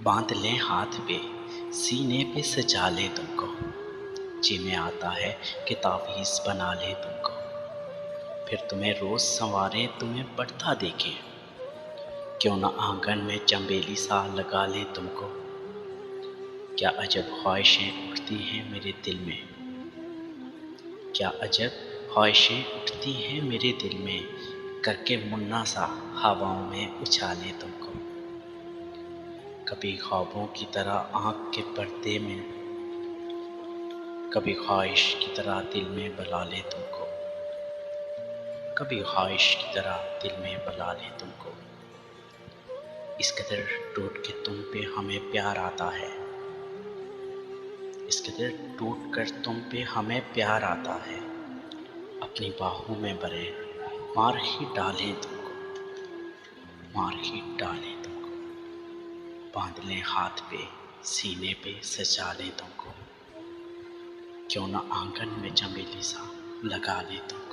बांध लें हाथ पे, सीने पे सजा ले तुमको, जी में आता है कि तावीज़ बना ले तुमको। फिर तुम्हें रोज़ संवारे, तुम्हें बढ़ता देखें, क्यों ना आंगन में चंबेली सा लगा ले तुमको। क्या अजब ख्वाहिशें उठती हैं मेरे दिल में, क्या अजब ख्वाहिशें उठती हैं मेरे दिल में, करके मुन्ना सा हवाओं में उछाले तुमको। कभी ख्वाबों की तरह आँख के पर्दे में, कभी ख्वाहिश की तरह दिल में बला ले तुमको, कभी ख्वाहिश की तरह दिल में बला ले तुमको। इस कदर टूट के तुम पे हमें प्यार आता है, इस कदर टूट कर तुम पे हमें प्यार आता है। अपनी बाहों में भरे मार ही डालें तुमको, मार ही डालें तुमको। बांध लें हाथ पे, सीने पे सजा लें तुमको, क्यों ना आंगन में चमेली सा लगा लें तुमको।